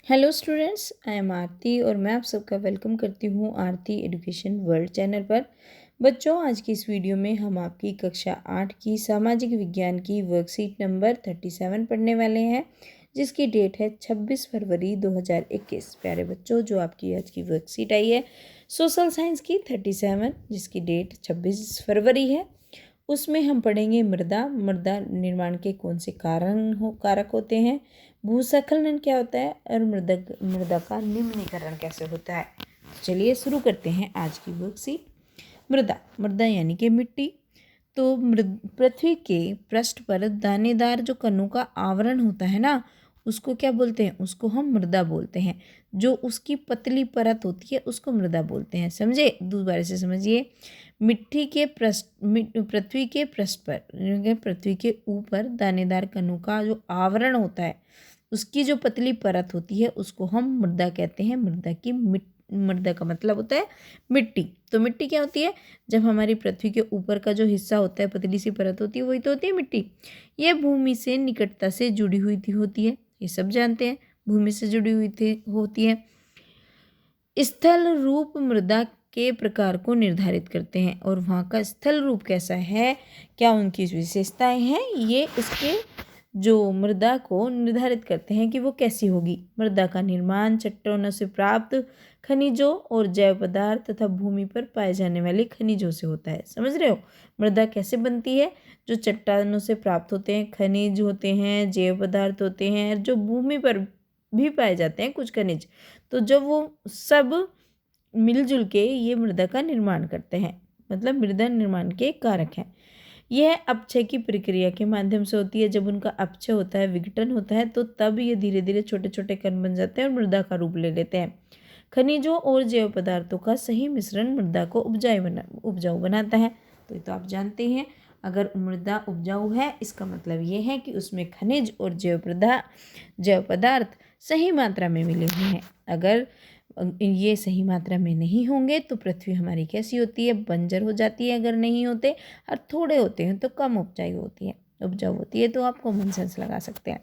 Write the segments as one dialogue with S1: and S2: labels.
S1: Hello students, I am आरती और मैं आप सबका वेलकम करती हूँ आरती एजुकेशन वर्ल्ड चैनल पर। बच्चों, आज की इस वीडियो में हम आपकी कक्षा 8 की सामाजिक विज्ञान की वर्कशीट नंबर 37 पढ़ने वाले हैं, जिसकी डेट है 26 फरवरी 2021। प्यारे बच्चों, जो आपकी आज की वर्कशीट आई है सोशल साइंस की 37, जिसकी डेट 26 फरवरी है, उसमें हम पढ़ेंगे मृदा निर्माण के कौन से कारक होते हैं, भूस्खलन क्या होता है और मृदा का निम्नीकरण कैसे होता है। चलिए शुरू करते हैं आज की वर्कशीट। मृदा यानी कि मिट्टी। तो पृथ्वी के पृष्ठ पर दानेदार जो कणों का आवरण होता है ना, उसको क्या बोलते हैं? उसको हम मृदा बोलते हैं। जो उसकी पतली परत होती है उसको मृदा बोलते हैं। समझे? दोबारा से समझिए। पृथ्वी के पृष्ठ पर, पृथ्वी के ऊपर दानेदार कणों का जो आवरण होता है, उसकी जो पतली परत होती है उसको हम मृदा कहते हैं। मृदा का मतलब होता है मिट्टी। तो मिट्टी क्या होती है? जब हमारी पृथ्वी के ऊपर का जो हिस्सा होता है, पतली सी परत होती है, वही तो होती है मिट्टी। यह भूमि से निकटता से जुड़ी हुई होती है, ये सब जानते हैं, भूमि से जुड़ी हुई होती है। स्थल रूप मृदा के प्रकार को निर्धारित करते हैं, और वहाँ का स्थल रूप कैसा है, क्या उनकी विशेषताएं हैं, ये उसके जो मृदा को निर्धारित करते हैं कि वो कैसी होगी। मृदा का निर्माण चट्टानों से प्राप्त खनिजों और जैव पदार्थ तथा भूमि पर पाए जाने वाले खनिजों से होता है। समझ रहे हो? मृदा कैसे बनती है? जो चट्टानों से प्राप्त होते हैं, खनिज होते हैं, जैव पदार्थ होते हैं, और जो भूमि पर भी पाए जाते हैं कुछ खनिज। तो जब वो सब मिलजुल के ये मृदा का निर्माण करते हैं, मतलब मृदा निर्माण के कारक हैं। यह अपक्षय की प्रक्रिया के माध्यम से होती है। जब उनका अपक्षय होता है, विघटन होता है, तो तब ये धीरे धीरे छोटे छोटे कण बन जाते हैं और मृदा का रूप ले लेते हैं। खनिजों और जैव पदार्थों का सही मिश्रण मृदा को उपजाऊ बनाता है। तो ये तो आप जानते हैं, अगर मृदा उपजाऊ है इसका मतलब ये है कि उसमें खनिज और जैव पदार्थ सही मात्रा में मिले हुए हैं। अगर ये सही मात्रा में नहीं होंगे तो पृथ्वी हमारी कैसी होती है? बंजर हो जाती है। अगर नहीं होते और थोड़े होते हैं तो कम उपजाऊ होती है। तो आप कॉमन सेंस लगा सकते हैं।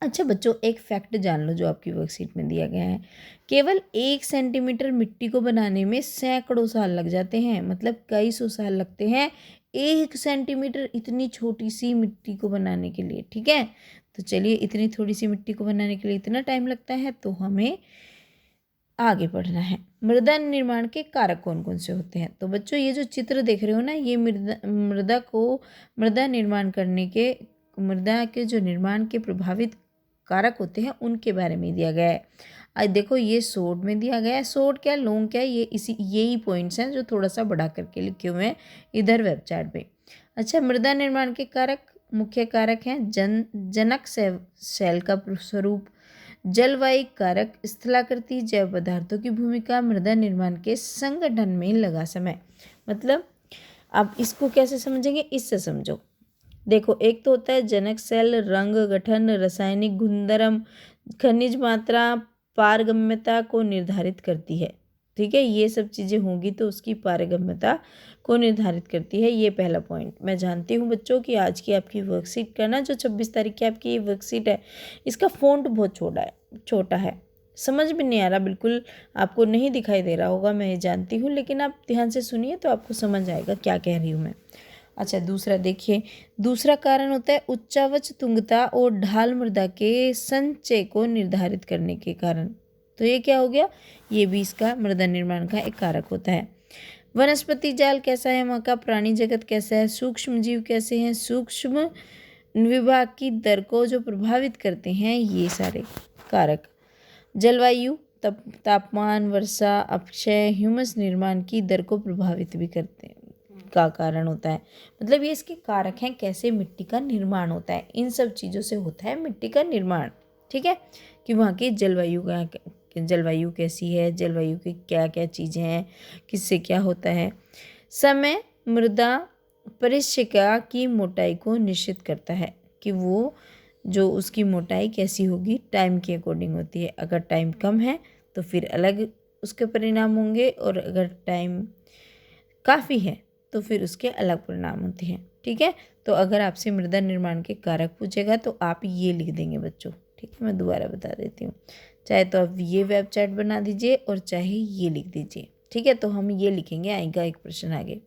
S1: अच्छा बच्चों, एक फैक्ट जान लो जो आपकी वर्कशीट में दिया गया है। केवल 1 सेंटीमीटर मिट्टी को बनाने में सैकड़ों साल लग जाते हैं, मतलब कई सौ साल लगते हैं 1 सेंटीमीटर इतनी छोटी सी मिट्टी को बनाने के लिए। ठीक है, तो चलिए, इतनी थोड़ी सी मिट्टी को बनाने के लिए इतना टाइम लगता है, तो हमें आगे बढ़ना है। मृदा निर्माण के कारक कौन कौन से होते हैं? तो बच्चों, ये जो चित्र देख रहे हो ना, ये मृदा के जो निर्माण के प्रभावित कारक होते हैं उनके बारे में दिया गया है। आज देखो, ये शॉर्ट में दिया गया है। शॉर्ट क्या, लॉन्ग क्या, यही पॉइंट्स हैं जो थोड़ा सा बढ़ा करके लिखे हुए हैं इधर वेब चार्ट पे। अच्छा, मृदा निर्माण के मुख्य कारक हैं जनक सेल का स्वरूप, जलवायु कारक, स्थलाकृति, जैव पदार्थों की भूमिका, मृदा निर्माण के संगठन में लगा समय। मतलब अब इसको कैसे समझेंगे, इससे समझो। देखो, एक तो होता है जनक सेल, रंग, गठन, रासायनिक गुणधर्म, खनिज मात्रा, पारगम्यता को निर्धारित करती है। ठीक है, ये सब चीज़ें होंगी तो उसकी पारगम्यता को निर्धारित करती है। ये पहला पॉइंट। मैं जानती हूँ बच्चों कि आज की आपकी वर्कशीट का ना, जो 26 तारीख की आपकी ये वर्कशीट है, इसका फ़ॉन्ट बहुत छोटा है, समझ में नहीं आ रहा, बिल्कुल आपको नहीं दिखाई दे रहा होगा, मैं ये जानती हूँ, लेकिन आप ध्यान से सुनिए तो आपको समझ आएगा क्या कह रही हूँ मैं। अच्छा, दूसरा देखिए, दूसरा कारण होता है उच्चावच तुंगता और ढाल मृदा के संचय को निर्धारित करने के कारण। तो ये क्या हो गया? ये भी इसका मृदा निर्माण का एक कारक होता है। वनस्पति जाल कैसा है वहाँ का, प्राणी जगत कैसा है, सूक्ष्म जीव कैसे हैं, सूक्ष्म विभाग की दर को जो प्रभावित करते हैं, ये सारे कारक। जलवायु, तापमान, वर्षा, अपक्षय, ह्यूमस निर्माण की दर को प्रभावित भी करते हैं का कारण होता है। मतलब ये इसके कारक हैं, कैसे मिट्टी का निर्माण होता है। इन सब चीज़ों से होता है मिट्टी का निर्माण। ठीक है, कि वहाँ की जलवायु कैसी है, जलवायु की क्या क्या चीज़ें हैं, किससे क्या होता है। समय मृदा परिशिका की मोटाई को निश्चित करता है, कि वो जो उसकी मोटाई कैसी होगी टाइम के अकॉर्डिंग होती है। अगर टाइम कम है तो फिर अलग उसके परिणाम होंगे, और अगर टाइम काफ़ी है तो फिर उसके अलग परिणाम होते हैं। ठीक है, तो अगर आपसे मृदा निर्माण के कारक पूछेगा तो आप ये लिख देंगे बच्चों। ठीक है, मैं दोबारा बता देती हूँ। चाहे तो आप ये वेब चैट बना दीजिए और चाहे ये लिख दीजिए, ठीक है। तो हम ये लिखेंगे, आएगा एक प्रश्न आगे।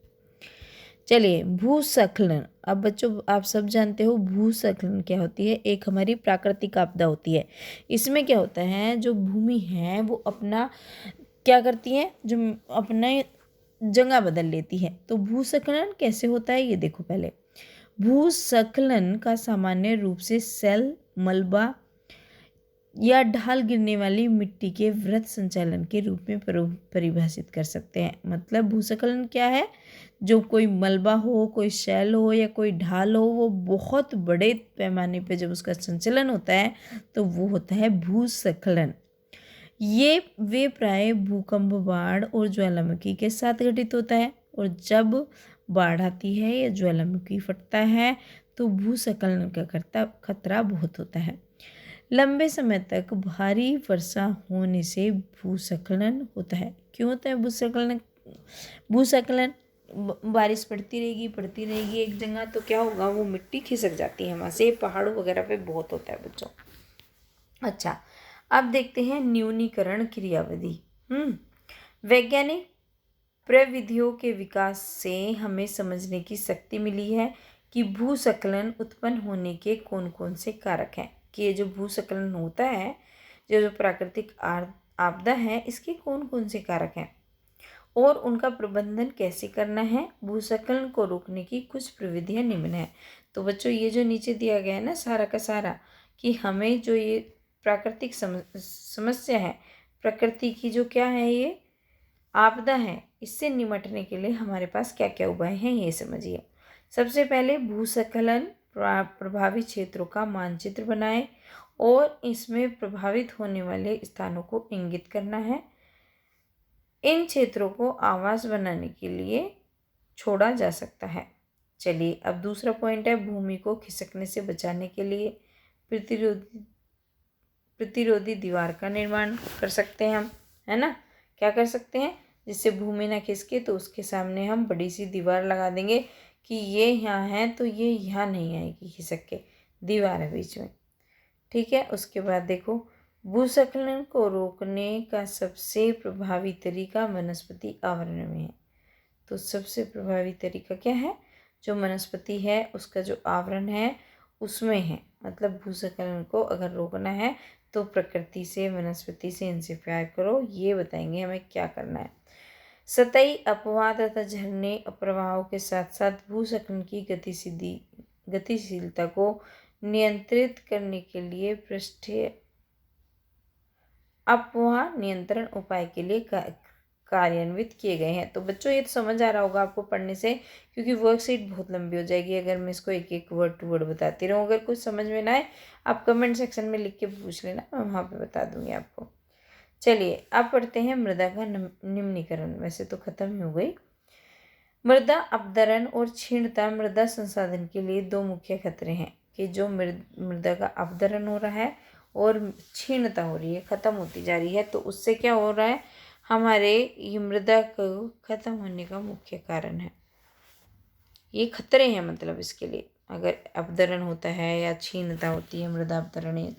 S1: चलिए, भूस्खलन। अब बच्चों आप सब जानते हो भूस्खलन क्या होती है। एक हमारी प्राकृतिक आपदा होती है। इसमें क्या होता है, जो भूमि है वो अपना क्या करती है, जो अपने जगह बदल लेती है। तो भूस्खलन कैसे होता है ये देखो पहले। भूस्खलन का सामान्य रूप से सेल, मलबा या ढाल गिरने वाली मिट्टी के वृत्त संचालन के रूप में परिभाषित कर सकते हैं। मतलब भूस्खलन क्या है, जो कोई मलबा हो, कोई शैल हो या कोई ढाल हो, वो बहुत बड़े पैमाने पे जब उसका संचलन होता है तो वो होता है भूस्खलन। ये वे प्राय भूकंप, बाढ़ और ज्वालामुखी के साथ घटित होता है। और जब बाढ़ आती है या ज्वालामुखी फटता है तो भूस्खलन का खतरा बहुत होता है। लंबे समय तक भारी वर्षा होने से भूस्खलन होता है। क्यों होता है भूस्खलन? भूस्खलन बारिश पड़ती रहेगी एक जगह, तो क्या होगा, वो मिट्टी खिसक जाती है वहाँ से। पहाड़ों वगैरह पे बहुत होता है बच्चों। अच्छा, अब देखते हैं न्यूनीकरण क्रियाविधि। वैज्ञानिक प्रविधियों के विकास से हमें समझने की शक्ति मिली है कि भूस्खलन उत्पन्न होने के कौन कौन से कारक हैं। कि ये जो भूस्खलन होता है, जो प्राकृतिक आपदा है, इसके कौन कौन से कारक हैं और उनका प्रबंधन कैसे करना है। भूस्खलन को रोकने की कुछ प्रविधियां निम्न है। तो बच्चों ये जो नीचे दिया गया है ना सारा का सारा, कि हमें जो ये प्राकृतिक समस्या है, प्रकृति की जो क्या है, ये आपदा है, इससे निपटने के लिए हमारे पास क्या क्या उपाय हैं ये समझिए। सबसे पहले भूस्खलन प्रभावित क्षेत्रों का मानचित्र बनाएं और इसमें प्रभावित होने वाले स्थानों को इंगित करना है। इन क्षेत्रों को आवास बनाने के लिए छोड़ा जा सकता है। चलिए, अब दूसरा पॉइंट है भूमि को खिसकने से बचाने के लिए प्रतिरोधी दीवार का निर्माण कर सकते हैं हम, है ना। क्या कर सकते हैं, जिससे भूमि ना खिसके, तो उसके सामने हम बड़ी सी दीवार लगा देंगे कि ये यहाँ है तो ये यहाँ नहीं आएगी खिसक के, दीवार है बीच में, ठीक है। उसके बाद देखो, भूस्खलन को रोकने का सबसे प्रभावी तरीका वनस्पति आवरण में है। तो सबसे प्रभावी तरीका क्या है, जो वनस्पति है उसका जो आवरण है उसमें है। मतलब भूस्खलन को अगर रोकना है तो प्रकृति से, वनस्पति से इनसे प्यार करो, ये बताएंगे हमें क्या करना है। सतही अपवाह तथा झरने प्रवाहों के साथ साथ भूस्खलन की गतिशीलता को नियंत्रित करने के लिए पृष्ठीय अपवाह नियंत्रण उपाय के लिए कार्यान्वित किए गए हैं। तो बच्चों ये तो समझ आ रहा होगा आपको पढ़ने से, क्योंकि वर्कशीट बहुत लंबी हो जाएगी अगर मैं इसको एक एक वर्ड टू वर्ड बताती रहूँ। अगर कुछ समझ में ना आए आप कमेंट सेक्शन में लिख के पूछ लेना, मैं वहाँ पे बता दूंगी आपको। चलिए, अब पढ़ते हैं मृदा का निम्नीकरण। वैसे तो खत्म ही हो गई। मृदा अपरदन और क्षीणता मृदा संसाधन के लिए दो मुख्य खतरे हैं। कि जो मृदा का अपरदन हो रहा है और क्षीणता हो रही है, खत्म होती जा रही है, तो उससे क्या हो रहा है, हमारे ये मृदा को खत्म होने का मुख्य कारण है। ये खतरे हैं मतलब इसके लिए, अगर अपरदन होता है या क्षीणता होती है, मृदा अपरदन,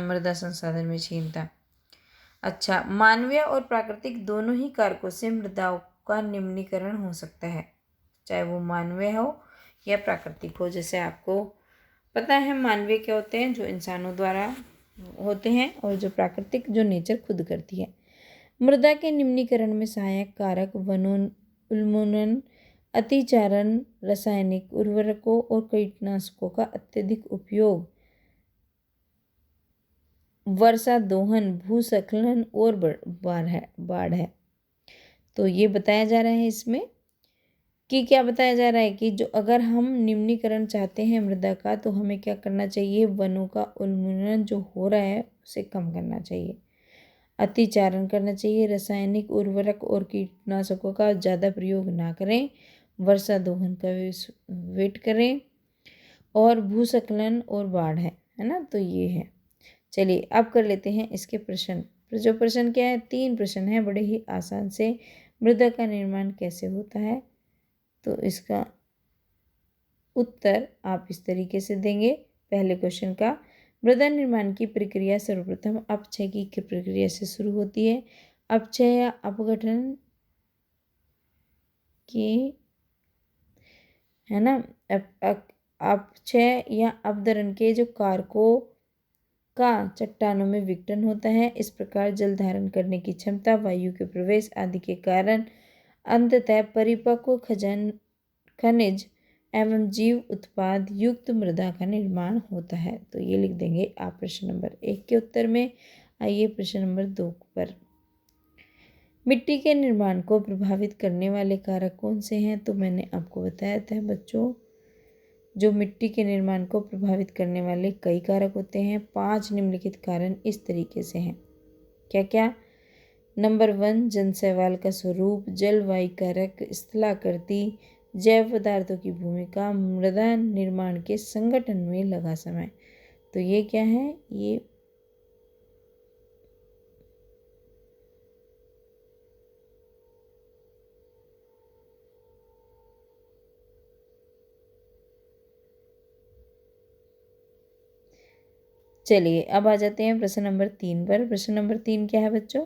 S1: मृदा संसाधन में क्षीणता। अच्छा, मानवीय और प्राकृतिक दोनों ही कारकों से मृदाओं का निम्नीकरण हो सकता है, चाहे वो मानवीय हो या प्राकृतिक हो। जैसे आपको पता है मानवीय क्या होते हैं, जो इंसानों द्वारा होते हैं, और जो प्राकृतिक जो नेचर खुद करती है। मृदा के निम्नीकरण में सहायक कारक वनोन्मूलन, अतिचारण, रासायनिक उर्वरकों और कीटनाशकों का अत्यधिक उपयोग, वर्षा दोहन, भूस्खलन और बाढ़ है। तो ये बताया जा रहा है इसमें कि क्या बताया जा रहा है कि जो अगर हम निम्नीकरण चाहते हैं मृदा का, तो हमें क्या करना चाहिए, वनों का उन्मूलन जो हो रहा है उसे कम करना चाहिए, अतिचारण करना चाहिए, रासायनिक उर्वरक और कीटनाशकों का ज़्यादा प्रयोग ना करें, वर्षा दोहन का वेट करें, और भूस्खलन और बाढ़ है ना। तो ये है। चलिए, अब कर लेते हैं इसके प्रश्न। जो प्रश्न क्या है, 3 प्रश्न है बड़े ही आसान से। मृदा का निर्माण कैसे होता है, तो इसका उत्तर आप इस तरीके से देंगे। पहले क्वेश्चन का, मृदा निर्माण की प्रक्रिया सर्वप्रथम अपक्षय की प्रक्रिया से शुरू होती है। अपक्षय या अपघटन की, है ना, अपक्षय या अपदरण के जो कारकों का चट्टानों में विघटन होता है। इस प्रकार जल धारण करने की क्षमता, वायु के प्रवेश आदि के कारण अंततः परिपक्व खनिज एवं जीव उत्पाद युक्त मृदा का निर्माण होता है। तो ये लिख देंगे आप प्रश्न नंबर 1 के उत्तर में। आइए प्रश्न नंबर 2 पर। मिट्टी के निर्माण को प्रभावित करने वाले कारक कौन से हैं? तो मैंने आपको बताया था बच्चों, जो मिट्टी के निर्माण को प्रभावित करने वाले कई कारक होते हैं। 5 निम्नलिखित कारण इस तरीके से हैं। क्या क्या? नंबर 1, जनशैवाल का स्वरूप, जलवायु कारक, स्थलाकृति, जैव पदार्थों की भूमिका, मृदा निर्माण के संगठन में लगा समय। तो ये क्या है? ये चलिए अब आ जाते हैं प्रश्न नंबर 3 पर। प्रश्न नंबर 3 क्या है बच्चों?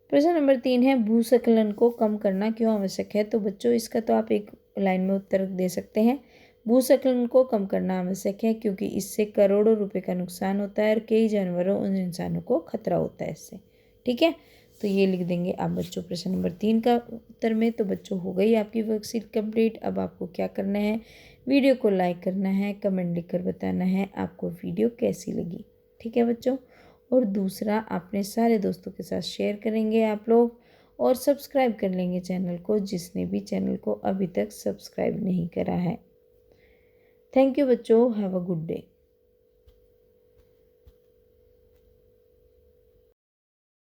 S1: प्रश्न नंबर 3 है, भूस्खलन को कम करना क्यों आवश्यक है? तो बच्चों इसका तो आप एक लाइन में उत्तर दे सकते हैं। भूस्खलन को कम करना आवश्यक है क्योंकि इससे करोड़ों रुपए का नुकसान होता है और कई जानवरों और इंसानों को खतरा होता है इससे। ठीक है, तो ये लिख देंगे आप बच्चों प्रश्न नंबर 3 का उत्तर में। तो बच्चों हो गई आपकी वर्कशीट कंप्लीट। अब आपको क्या करना है? वीडियो को लाइक करना है, कमेंट लिखकर बताना है आपको वीडियो कैसी लगी। ठीक है बच्चों, और दूसरा अपने सारे दोस्तों के साथ शेयर करेंगे आप लोग, और सब्सक्राइब कर लेंगे चैनल को, जिसने भी चैनल को अभी तक सब्सक्राइब नहीं करा है। थैंक यू बच्चों, हैव अ गुड डे।